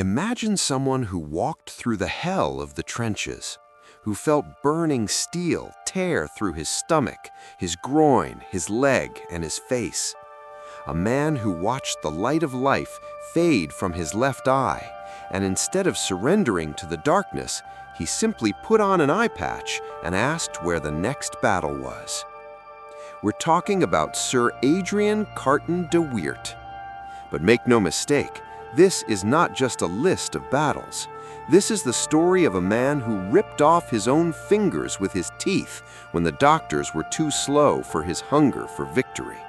Imagine someone who walked through the hell of the trenches, who felt burning steel tear through his stomach, his groin, his leg, and his face. A man who watched the light of life fade from his left eye, and instead of surrendering to the darkness, he simply put on an eye patch and asked where the next battle was. We're talking about Sir Adrian Carton de Wiart. But make no mistake, this is not just a list of battles. This is the story of a man who ripped off his own fingers with his teeth when the doctors were too slow for his hunger for victory.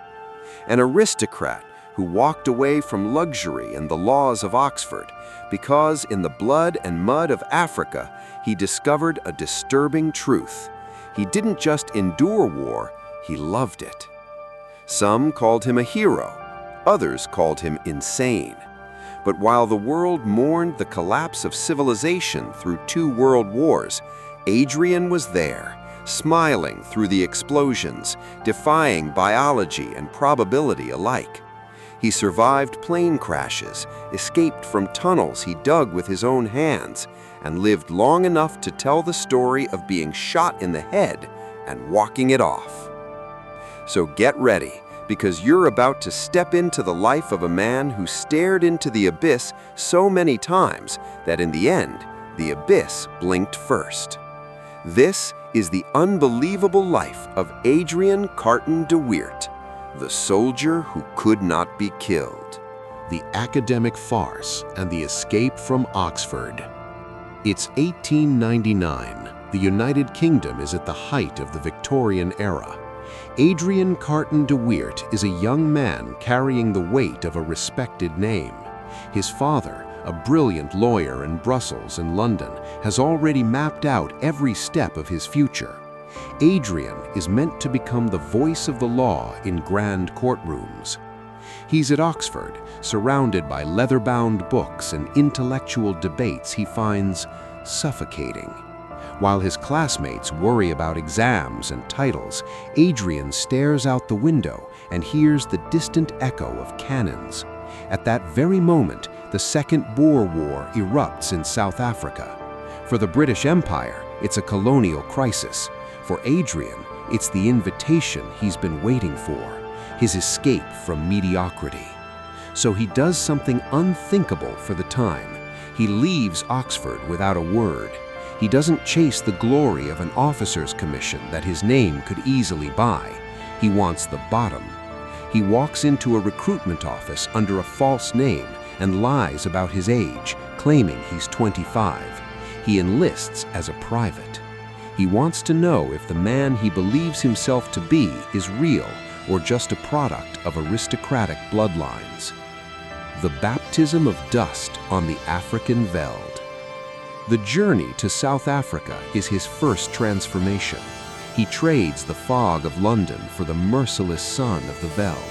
An aristocrat who walked away from luxury and the laws of Oxford because in the blood and mud of Africa he discovered a disturbing truth. He didn't just endure war, he loved it. Some called him a hero, others called him insane. But while the world mourned the collapse of civilization through 2 world wars, Adrian was there, smiling through the explosions, defying biology and probability alike. He survived plane crashes, escaped from tunnels he dug with his own hands, and lived long enough to tell the story of being shot in the head and walking it off. So get ready, because you're about to step into the life of a man who stared into the abyss so many times that in the end, the abyss blinked first. This is the unbelievable life of Adrian Carton de Wiart, the soldier who could not be killed. The academic farce and the escape from Oxford. It's 1899. The United Kingdom is at the height of the Victorian era. Adrian Carton de Wiart is a young man carrying the weight of a respected name. His father, a brilliant lawyer in Brussels and London, has already mapped out every step of his future. Adrian is meant to become the voice of the law in grand courtrooms. He's at Oxford, surrounded by leather-bound books and intellectual debates he finds suffocating. While his classmates worry about exams and titles, Adrian stares out the window and hears the distant echo of cannons. At that very moment, the Second Boer War erupts in South Africa. For the British Empire, it's a colonial crisis. For Adrian, it's the invitation he's been waiting for, his escape from mediocrity. So he does something unthinkable for the time. He leaves Oxford without a word. He doesn't chase the glory of an officer's commission that his name could easily buy. He wants the bottom. He walks into a recruitment office under a false name and lies about his age, claiming he's 25. He enlists as a private. He wants to know if the man he believes himself to be is real or just a product of aristocratic bloodlines. The baptism of dust on the African veld. The journey to South Africa is his first transformation. He trades the fog of London for the merciless sun of the veld.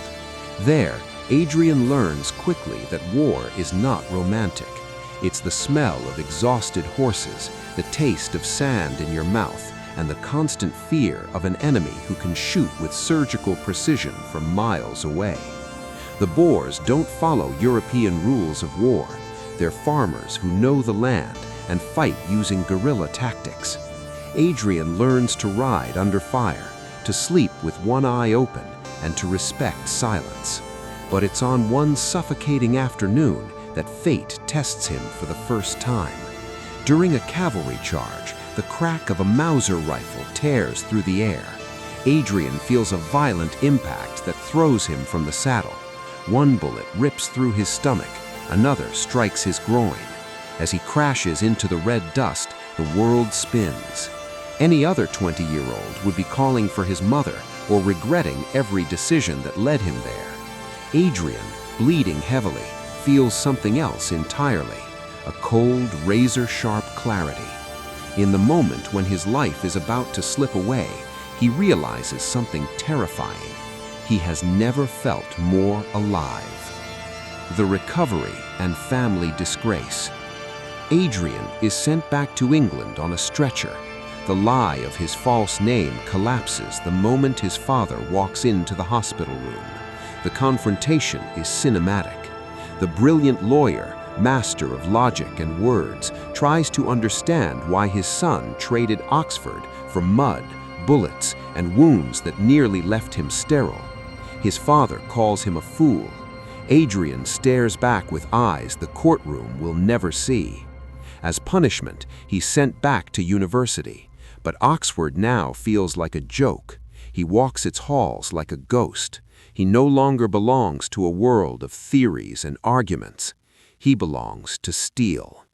There, Adrian learns quickly that war is not romantic. It's the smell of exhausted horses, the taste of sand in your mouth, and the constant fear of an enemy who can shoot with surgical precision from miles away. The Boers don't follow European rules of war. They're farmers who know the land and fight using guerrilla tactics. Adrian learns to ride under fire, to sleep with one eye open, and to respect silence. But it's on one suffocating afternoon that fate tests him for the first time. During a cavalry charge, the crack of a Mauser rifle tears through the air. Adrian feels a violent impact that throws him from the saddle. One bullet rips through his stomach, another strikes his groin. As he crashes into the red dust, the world spins. Any other 20-year-old would be calling for his mother or regretting every decision that led him there. Adrian, bleeding heavily, feels something else entirely, a cold, razor-sharp clarity. In the moment when his life is about to slip away, he realizes something terrifying. He has never felt more alive. The recovery and family disgrace. Adrian is sent back to England on a stretcher. The lie of his false name collapses the moment his father walks into the hospital room. The confrontation is cinematic. The brilliant lawyer, master of logic and words, tries to understand why his son traded Oxford for mud, bullets, and wounds that nearly left him sterile. His father calls him a fool. Adrian stares back with eyes the courtroom will never see. As punishment, he's sent back to university, but Oxford now feels like a joke. He walks its halls like a ghost. He no longer belongs to a world of theories and arguments. He belongs to steel.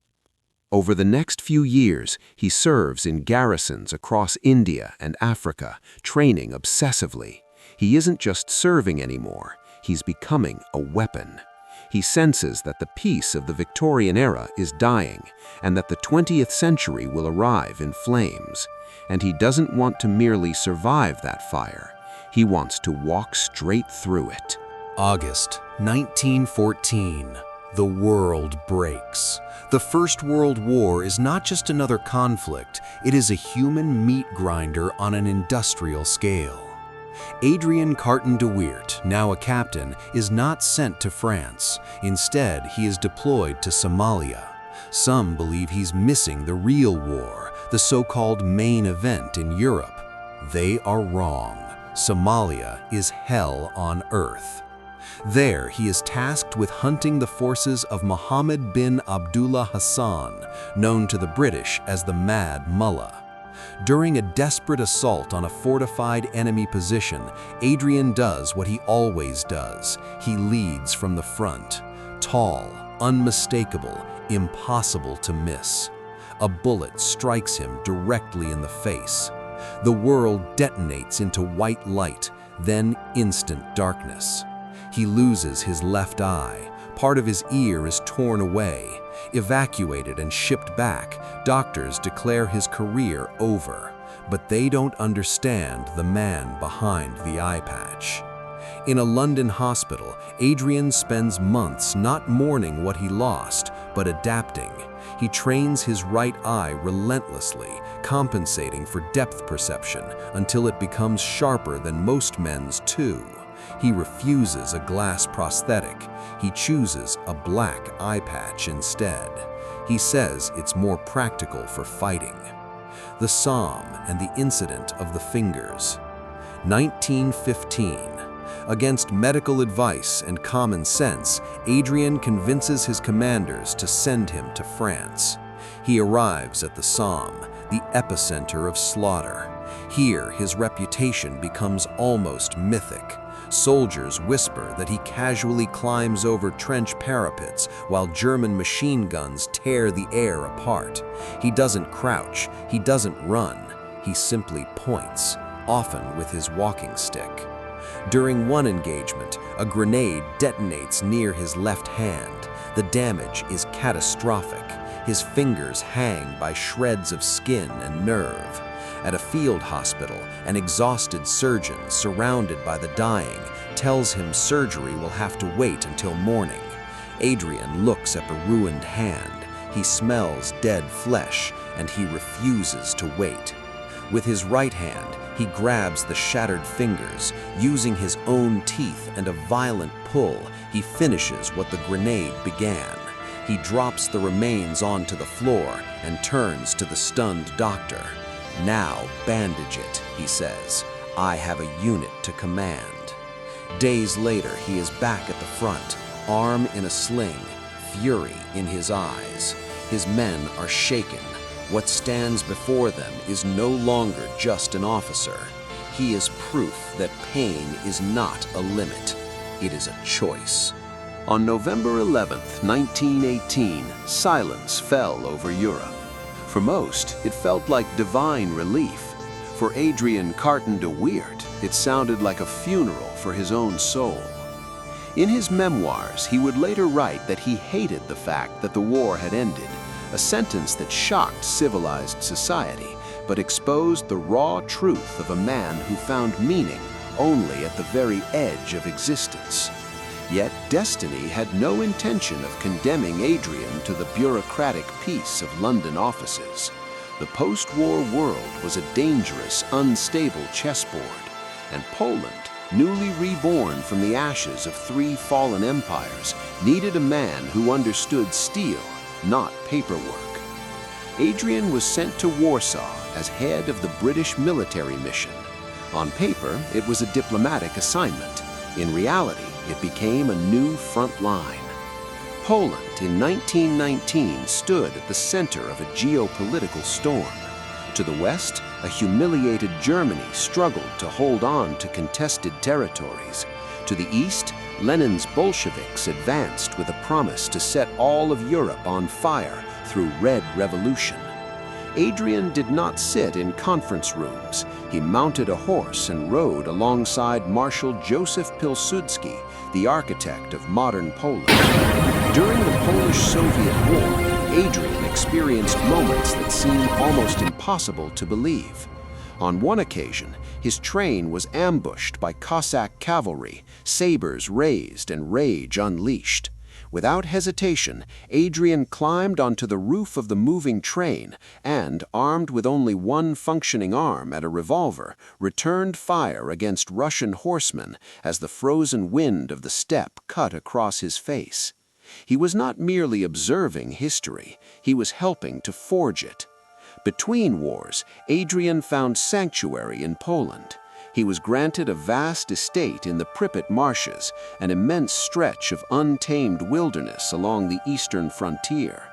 Over the next few years, he serves in garrisons across India and Africa, training obsessively. He isn't just serving anymore, he's becoming a weapon. He senses that the peace of the Victorian era is dying, and that the 20th century will arrive in flames. And he doesn't want to merely survive that fire. He wants to walk straight through it. August 1914. The world breaks. The First World War is not just another conflict, it is a human meat grinder on an industrial scale. Adrian Carton de Wiart, now a captain, is not sent to France. Instead, he is deployed to Somalia. Some believe he's missing the real war, the so-called main event in Europe. They are wrong. Somalia is hell on earth. There, he is tasked with hunting the forces of Mohammed bin Abdullah Hassan, known to the British as the Mad Mullah. During a desperate assault on a fortified enemy position, Adrian does what he always does. He leads from the front. Tall, unmistakable, impossible to miss. A bullet strikes him directly in the face. The world detonates into white light, then instant darkness. He loses his left eye. Part of his ear is torn away. Evacuated and shipped back, doctors declare his career over. But they don't understand the man behind the eye patch. In a London hospital, Adrian spends months not mourning what he lost, but adapting. He trains his right eye relentlessly, compensating for depth perception until it becomes sharper than most men's too. He refuses a glass prosthetic. He chooses a black eye patch instead. He says it's more practical for fighting. The Psalm and the Incident of the Fingers. 1915. Against medical advice and common sense, Adrian convinces his commanders to send him to France. He arrives at the Somme, the epicenter of slaughter. Here, his reputation becomes almost mythic. Soldiers whisper that he casually climbs over trench parapets while German machine guns tear the air apart. He doesn't crouch, he doesn't run, he simply points, often with his walking stick. During one engagement, a grenade detonates near his left hand. The damage is catastrophic. His fingers hang by shreds of skin and nerve. At a field hospital, an exhausted surgeon, surrounded by the dying, tells him surgery will have to wait until morning. Adrian looks at the ruined hand. He smells dead flesh, and he refuses to wait. With his right hand, he grabs the shattered fingers. Using his own teeth and a violent pull, he finishes what the grenade began. He drops the remains onto the floor and turns to the stunned doctor. "Now bandage it," he says. "I have a unit to command." Days later, he is back at the front, arm in a sling, fury in his eyes. His men are shaken. What stands before them is no longer just an officer. He is proof that pain is not a limit. It is a choice. On November 11th, 1918, silence fell over Europe. For most, it felt like divine relief. For Adrian Carton de Wiart, it sounded like a funeral for his own soul. In his memoirs, he would later write that he hated the fact that the war had ended, a sentence that shocked civilized society, but exposed the raw truth of a man who found meaning only at the very edge of existence. Yet destiny had no intention of condemning Adrian to the bureaucratic peace of London offices. The post-war world was a dangerous, unstable chessboard, and Poland, newly reborn from the ashes of 3 fallen empires, needed a man who understood steel, not paperwork. Adrian was sent to Warsaw as head of the British military mission. On paper, it was a diplomatic assignment. In reality, it became a new front line. Poland in 1919 stood at the center of a geopolitical storm. To the west, a humiliated Germany struggled to hold on to contested territories. To the east, Lenin's Bolsheviks advanced with a promise to set all of Europe on fire through Red Revolution. Adrian did not sit in conference rooms. He mounted a horse and rode alongside Marshal Joseph Pilsudski, the architect of modern Poland. During the Polish-Soviet War, Adrian experienced moments that seemed almost impossible to believe. On one occasion, his train was ambushed by Cossack cavalry, sabers raised and rage unleashed. Without hesitation, Adrian climbed onto the roof of the moving train and, armed with only one functioning arm and a revolver, returned fire against Russian horsemen as the frozen wind of the steppe cut across his face. He was not merely observing history, he was helping to forge it. Between wars, Adrian found sanctuary in Poland. He was granted a vast estate in the Pripyat marshes, an immense stretch of untamed wilderness along the eastern frontier.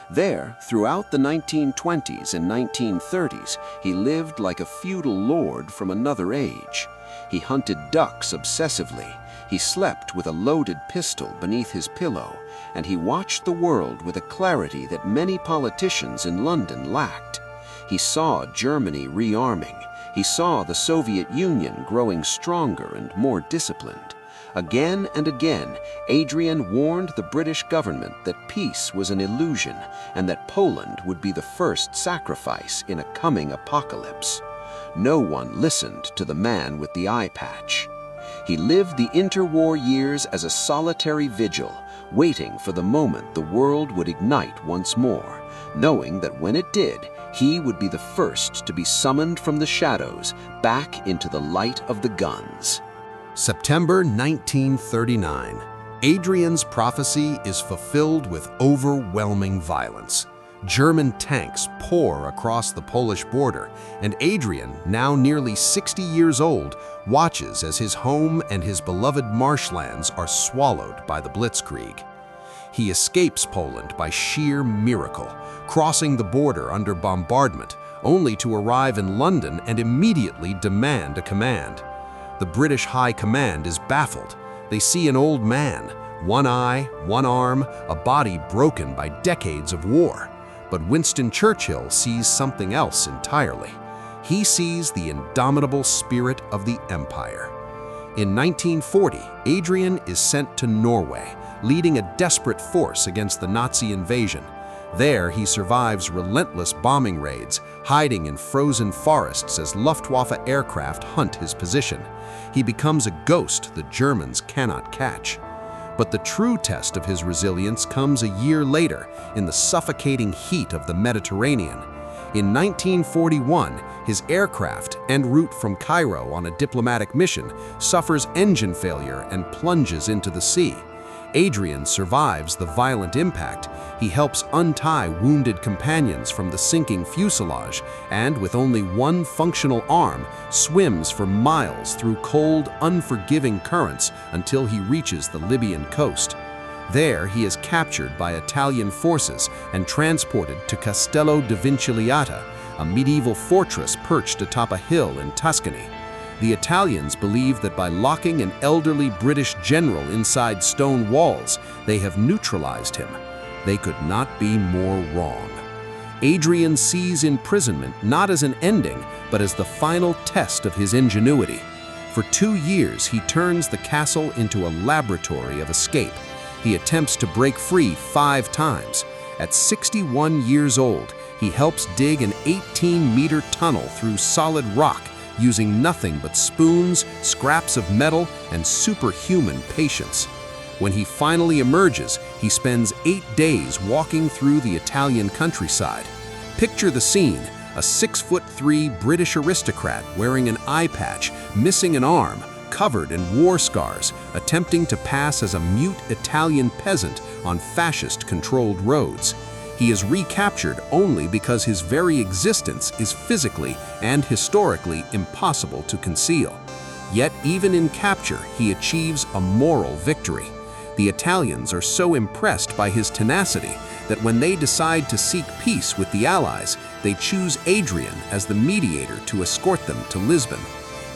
There, throughout the 1920s and 1930s, he lived like a feudal lord from another age. He hunted ducks obsessively, he slept with a loaded pistol beneath his pillow, and he watched the world with a clarity that many politicians in London lacked. He saw Germany rearming. He saw the Soviet Union growing stronger and more disciplined. Again and again, Adrian warned the British government that peace was an illusion and that Poland would be the first sacrifice in a coming apocalypse. No one listened to the man with the eye patch. He lived the interwar years as a solitary vigil, waiting for the moment the world would ignite once more, knowing that when it did, he would be the first to be summoned from the shadows back into the light of the guns. September 1939. Adrian's prophecy is fulfilled with overwhelming violence. German tanks pour across the Polish border, and Adrian, now nearly 60 years old, watches as his home and his beloved marshlands are swallowed by the Blitzkrieg. He escapes Poland by sheer miracle, crossing the border under bombardment, only to arrive in London and immediately demand a command. The British High Command is baffled. They see an old man, one eye, one arm, a body broken by decades of war. But Winston Churchill sees something else entirely. He sees the indomitable spirit of the Empire. In 1940, Adrian is sent to Norway, leading a desperate force against the Nazi invasion. There, he survives relentless bombing raids, hiding in frozen forests as Luftwaffe aircraft hunt his position. He becomes a ghost the Germans cannot catch. But the true test of his resilience comes a year later, in the suffocating heat of the Mediterranean. In 1941, his aircraft, en route from Cairo on a diplomatic mission, suffers engine failure and plunges into the sea. Adrian survives the violent impact. He helps untie wounded companions from the sinking fuselage and, with only one functional arm, swims for miles through cold, unforgiving currents until he reaches the Libyan coast. There, he is captured by Italian forces and transported to Castello di Vinciliata, a medieval fortress perched atop a hill in Tuscany. The Italians believe that by locking an elderly British general inside stone walls, they have neutralized him. They could not be more wrong. Adrian sees imprisonment not as an ending, but as the final test of his ingenuity. For 2 years, he turns the castle into a laboratory of escape. He attempts to break free 5 times. At 61 years old, he helps dig an 18-meter tunnel through solid rock, using nothing but spoons, scraps of metal, and superhuman patience. When he finally emerges, he spends 8 days walking through the Italian countryside. Picture the scene: a 6'3" British aristocrat wearing an eye patch, missing an arm, covered in war scars, attempting to pass as a mute Italian peasant on fascist-controlled roads. He is recaptured only because his very existence is physically and historically impossible to conceal. Yet even in capture, he achieves a moral victory. The Italians are so impressed by his tenacity that when they decide to seek peace with the Allies, they choose Adrian as the mediator to escort them to Lisbon.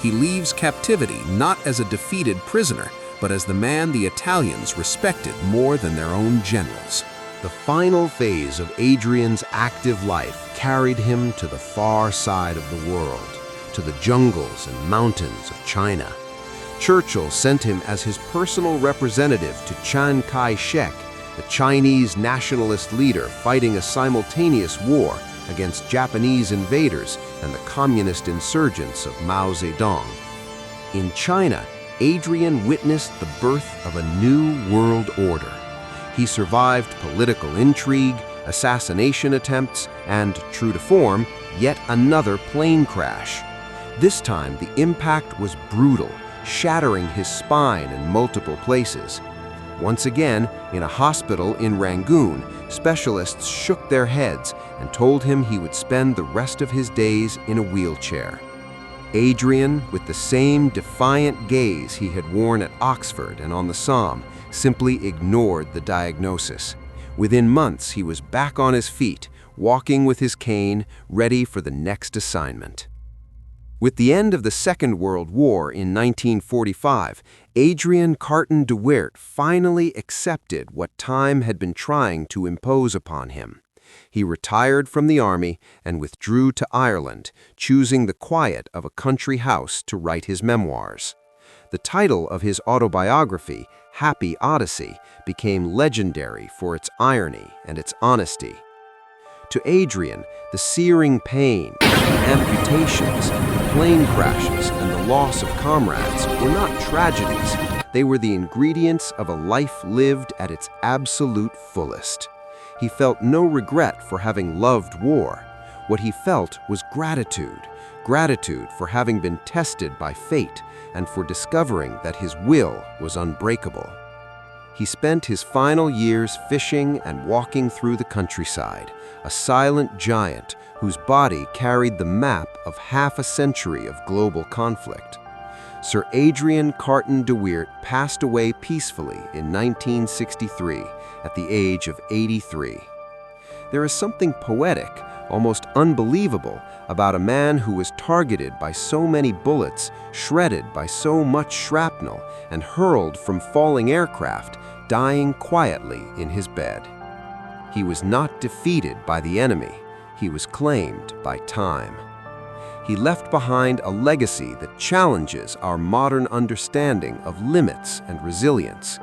He leaves captivity not as a defeated prisoner, but as the man the Italians respected more than their own generals. The final phase of Adrian's active life carried him to the far side of the world, to the jungles and mountains of China. Churchill sent him as his personal representative to Chiang Kai-shek, the Chinese nationalist leader fighting a simultaneous war against Japanese invaders and the communist insurgents of Mao Zedong. In China, Adrian witnessed the birth of a new world order. He survived political intrigue, assassination attempts, and, true to form, yet another plane crash. This time, the impact was brutal, shattering his spine in multiple places. Once again, in a hospital in Rangoon, specialists shook their heads and told him he would spend the rest of his days in a wheelchair. Adrian, with the same defiant gaze he had worn at Oxford and on the Somme, simply ignored the diagnosis. Within months, he was back on his feet, walking with his cane, ready for the next assignment. With the end of the Second World War in 1945, Adrian Carton de Wiart finally accepted what time had been trying to impose upon him. He retired from the army and withdrew to Ireland, choosing the quiet of a country house to write his memoirs. The title of his autobiography, Happy Odyssey, became legendary for its irony and its honesty. To Adrian, the searing pain, amputations, plane crashes, and the loss of comrades were not tragedies. They were the ingredients of a life lived at its absolute fullest. He felt no regret for having loved war. What he felt was gratitude. Gratitude for having been tested by fate and for discovering that his will was unbreakable. He spent his final years fishing and walking through the countryside, a silent giant whose body carried the map of half a century of global conflict. Sir Adrian Carton de Wiart passed away peacefully in 1963 at the age of 83. There is something poetic, almost unbelievable, about a man who was targeted by so many bullets, shredded by so much shrapnel, and hurled from falling aircraft, dying quietly in his bed. He was not defeated by the enemy. He was claimed by time. He left behind a legacy that challenges our modern understanding of limits and resilience.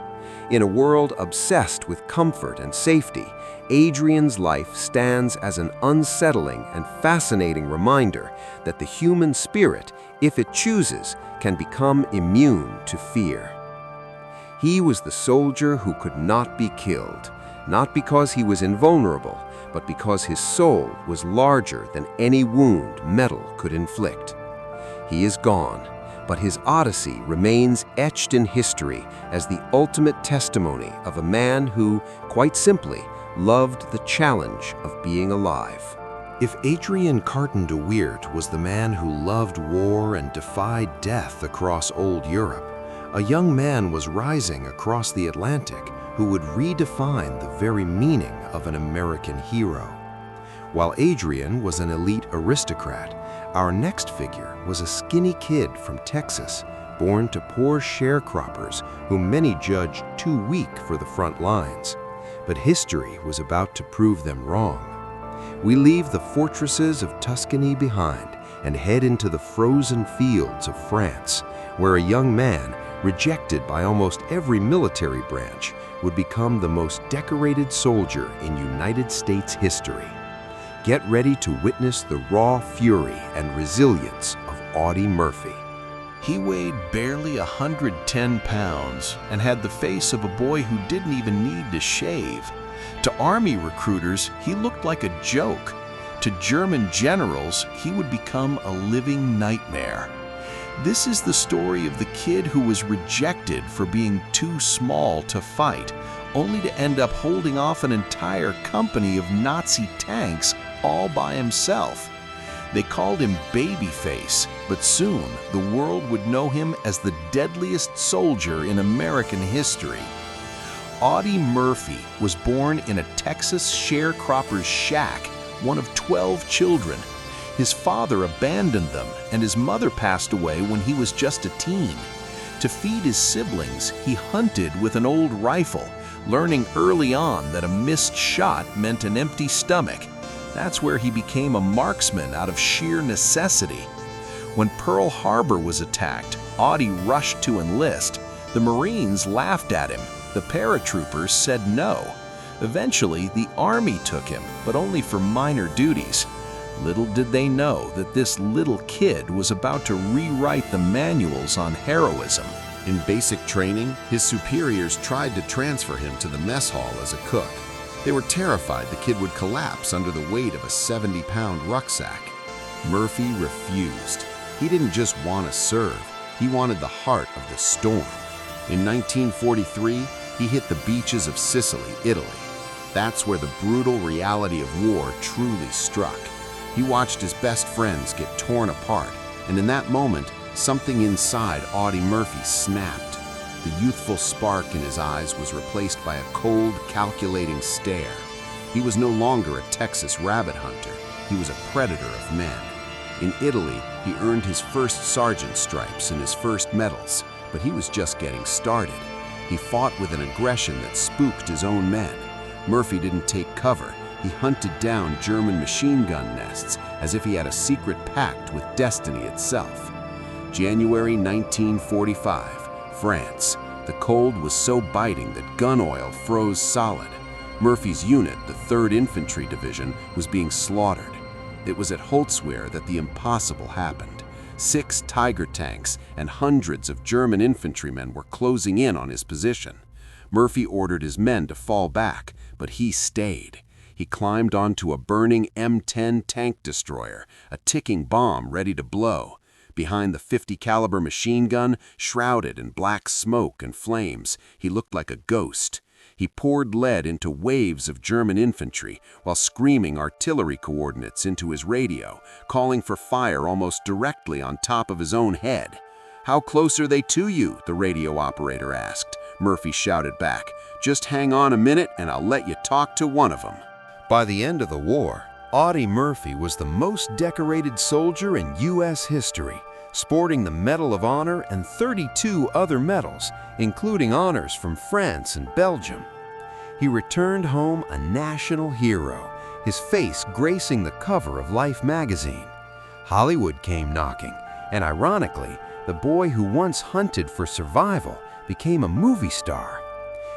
In a world obsessed with comfort and safety, Adrian's life stands as an unsettling and fascinating reminder that the human spirit, if it chooses, can become immune to fear. He was the soldier who could not be killed, not because he was invulnerable, but because his soul was larger than any wound metal could inflict. He is gone, but his odyssey remains etched in history as the ultimate testimony of a man who, quite simply, loved the challenge of being alive. If Adrian Carton de Wiart was the man who loved war and defied death across old Europe, a young man was rising across the Atlantic who would redefine the very meaning of an American hero. While Adrian was an elite aristocrat, our next figure was a skinny kid from Texas, born to poor sharecroppers whom many judged too weak for the front lines. But history was about to prove them wrong. We leave the fortresses of Tuscany behind and head into the frozen fields of France, where a young man, rejected by almost every military branch, would become the most decorated soldier in United States history. Get ready to witness the raw fury and resilience of Audie Murphy. He weighed barely 110 pounds and had the face of a boy who didn't even need to shave. To Army recruiters, he looked like a joke. To German generals, he would become a living nightmare. This is the story of the kid who was rejected for being too small to fight, only to end up holding off an entire company of Nazi tanks all by himself. They called him Babyface, but soon the world would know him as the deadliest soldier in American history. Audie Murphy was born in a Texas sharecropper's shack, one of 12 children. His father abandoned them, and his mother passed away when he was just a teen. To feed his siblings, he hunted with an old rifle, learning early on that a missed shot meant an empty stomach. That's where he became a marksman out of sheer necessity. When Pearl Harbor was attacked, Audie rushed to enlist. The Marines laughed at him. The paratroopers said no. Eventually, the Army took him, but only for minor duties. Little did they know that this little kid was about to rewrite the manuals on heroism. In basic training, his superiors tried to transfer him to the mess hall as a cook. They were terrified the kid would collapse under the weight of a 70-pound rucksack. Murphy refused. He didn't just want to serve, he wanted the heart of the storm. In 1943, he hit the beaches of Sicily, Italy. That's where the brutal reality of war truly struck. He watched his best friends get torn apart, and in that moment, something inside Audie Murphy snapped. The youthful spark in his eyes was replaced by a cold, calculating stare. He was no longer a Texas rabbit hunter. He was a predator of men. In Italy, he earned his first sergeant stripes and his first medals, but he was just getting started. He fought with an aggression that spooked his own men. Murphy didn't take cover. He hunted down German machine gun nests as if he had a secret pact with destiny itself. January 1945, France. The cold was so biting that gun oil froze solid. Murphy's unit, the 3rd Infantry Division, was being slaughtered. It was at Holzwehr that the impossible happened. 6 Tiger tanks and hundreds of German infantrymen were closing in on his position. Murphy ordered his men to fall back, but he stayed. He climbed onto a burning M10 tank destroyer, a ticking bomb ready to blow. Behind the .50 caliber machine gun, shrouded in black smoke and flames, he looked like a ghost. He poured lead into waves of German infantry while screaming artillery coordinates into his radio, calling for fire almost directly on top of his own head. "How close are they to you?" the radio operator asked. Murphy shouted back, "Just hang on a minute and I'll let you talk to one of them." By the end of the war, Audie Murphy was the most decorated soldier in U.S. history, sporting the Medal of Honor and 32 other medals, including honors from France and Belgium. He returned home a national hero, his face gracing the cover of Life magazine. Hollywood came knocking, and ironically, the boy who once hunted for survival became a movie star.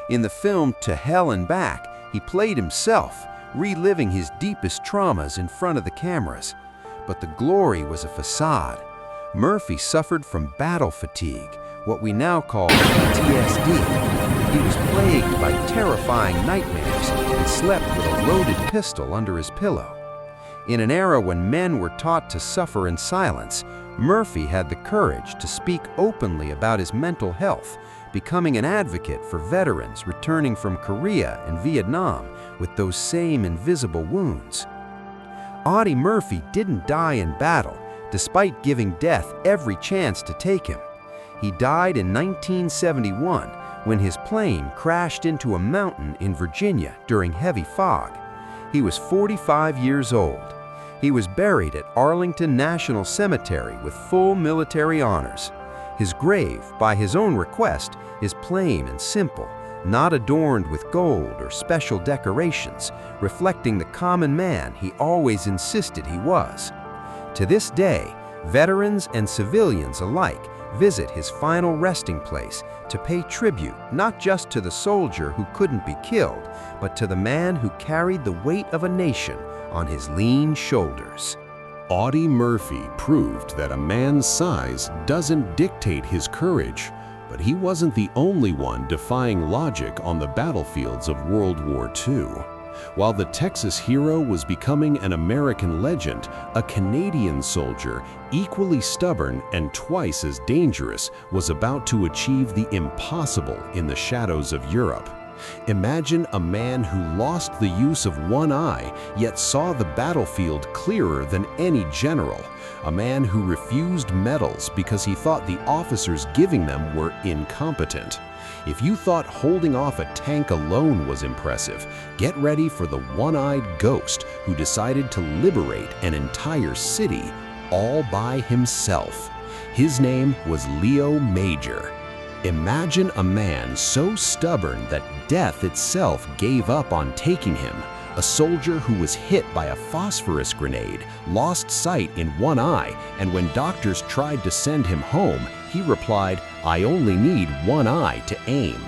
In the film To Hell and Back, he played himself, reliving his deepest traumas in front of the cameras. But the glory was a facade. Murphy suffered from battle fatigue, what we now call PTSD. He was plagued by terrifying nightmares and slept with a loaded pistol under his pillow. In an era when men were taught to suffer in silence, Murphy had the courage to speak openly about his mental health, becoming an advocate for veterans returning from Korea and Vietnam with those same invisible wounds. Audie Murphy didn't die in battle, despite giving death every chance to take him. He died in 1971 when his plane crashed into a mountain in Virginia during heavy fog. He was 45 years old. He was buried at Arlington National Cemetery with full military honors. His grave, by his own request, is plain and simple, not adorned with gold or special decorations, reflecting the common man he always insisted he was. To this day, veterans and civilians alike visit his final resting place to pay tribute not just to the soldier who couldn't be killed, but to the man who carried the weight of a nation on his lean shoulders. Audie Murphy proved that a man's size doesn't dictate his courage, but he wasn't the only one defying logic on the battlefields of World War II. While the Texas hero was becoming an American legend, a Canadian soldier, equally stubborn and twice as dangerous, was about to achieve the impossible in the shadows of Europe. Imagine a man who lost the use of one eye, yet saw the battlefield clearer than any general. A man who refused medals because he thought the officers giving them were incompetent. If you thought holding off a tank alone was impressive, get ready for the one-eyed ghost who decided to liberate an entire city all by himself. His name was Leo Major. Imagine a man so stubborn that death itself gave up on taking him. A soldier who was hit by a phosphorus grenade, lost sight in one eye, and when doctors tried to send him home, he replied, "I only need one eye to aim."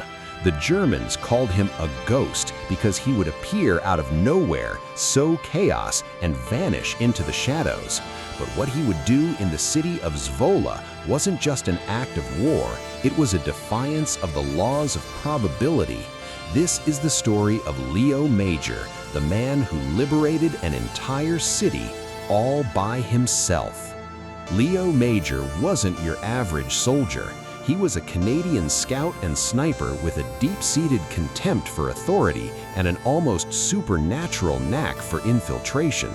The Germans called him a ghost because he would appear out of nowhere, sow chaos, and vanish into the shadows. But what he would do in the city of Zwolle wasn't just an act of war, it was a defiance of the laws of probability. This is the story of Leo Major, the man who liberated an entire city all by himself. Leo Major wasn't your average soldier. He was a Canadian scout and sniper with a deep-seated contempt for authority and an almost supernatural knack for infiltration.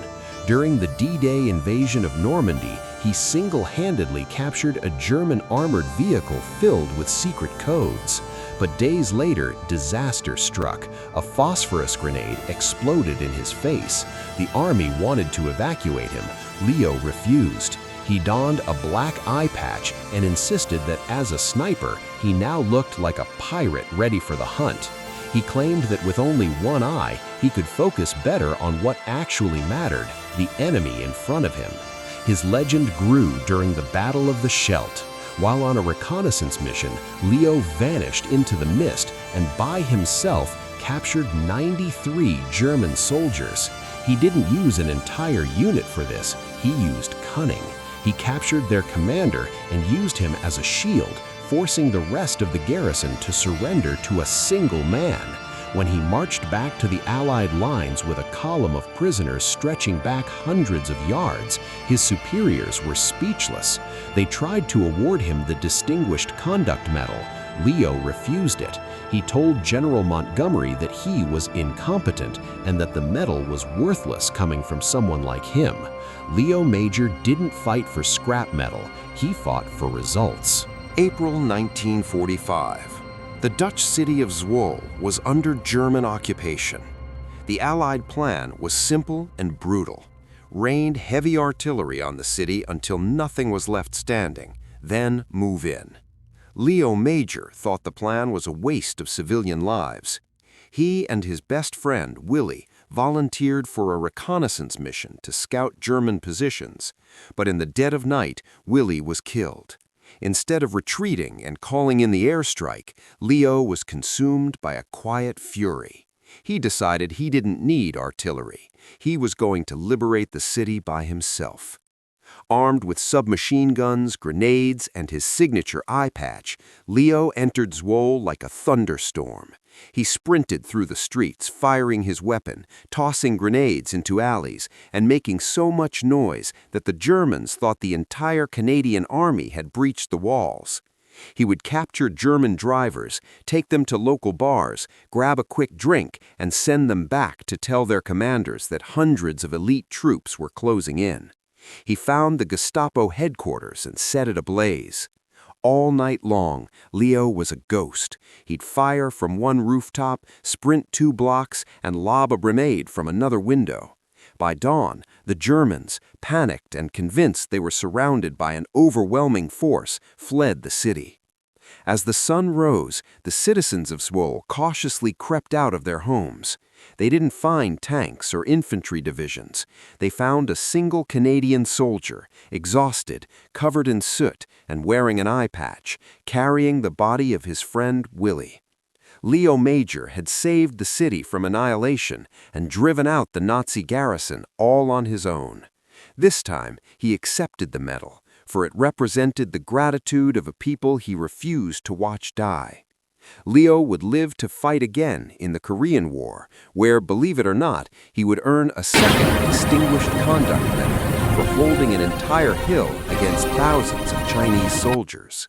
During the D-Day invasion of Normandy, he single-handedly captured a German armored vehicle filled with secret codes. But days later, disaster struck. A phosphorus grenade exploded in his face. The army wanted to evacuate him. Leo refused. He donned a black eye patch and insisted that as a sniper, he now looked like a pirate ready for the hunt. He claimed that with only one eye, he could focus better on what actually mattered, the enemy in front of him. His legend grew during the Battle of the Scheldt. While on a reconnaissance mission, Leo vanished into the mist and by himself captured 93 German soldiers. He didn't use an entire unit for this, he used cunning. He captured their commander and used him as a shield, forcing the rest of the garrison to surrender to a single man. When he marched back to the Allied lines with a column of prisoners stretching back hundreds of yards, his superiors were speechless. They tried to award him the Distinguished Conduct Medal. Leo refused it. He told General Montgomery that he was incompetent and that the medal was worthless coming from someone like him. Leo Major didn't fight for scrap metal, he fought for results. April 1945. The Dutch city of Zwolle was under German occupation. The Allied plan was simple and brutal. Rained heavy artillery on the city until nothing was left standing, then move in. Leo Major thought the plan was a waste of civilian lives. He and his best friend, Willie, volunteered for a reconnaissance mission to scout German positions, but in the dead of night, Willie was killed. Instead of retreating and calling in the airstrike, Leo was consumed by a quiet fury. He decided he didn't need artillery. He was going to liberate the city by himself. Armed with submachine guns, grenades, and his signature eye patch, Leo entered Zwolle like a thunderstorm. He sprinted through the streets, firing his weapon, tossing grenades into alleys, and making so much noise that the Germans thought the entire Canadian army had breached the walls. He would capture German drivers, take them to local bars, grab a quick drink, and send them back to tell their commanders that hundreds of elite troops were closing in. He found the Gestapo headquarters and set it ablaze. All night long, Leo was a ghost. He'd fire from one rooftop, sprint 2 blocks, and lob a grenade from another window. By dawn, the Germans, panicked and convinced they were surrounded by an overwhelming force, fled the city. As the sun rose, the citizens of Zwolle cautiously crept out of their homes. They didn't find tanks or infantry divisions. They found a single Canadian soldier, exhausted, covered in soot, and wearing an eye patch, carrying the body of his friend Willie. Leo Major had saved the city from annihilation and driven out the Nazi garrison all on his own. This time, he accepted the medal, for it represented the gratitude of a people he refused to watch die. Leo would live to fight again in the Korean War, where, believe it or not, he would earn a second Distinguished Conduct Medal for holding an entire hill against thousands of Chinese soldiers.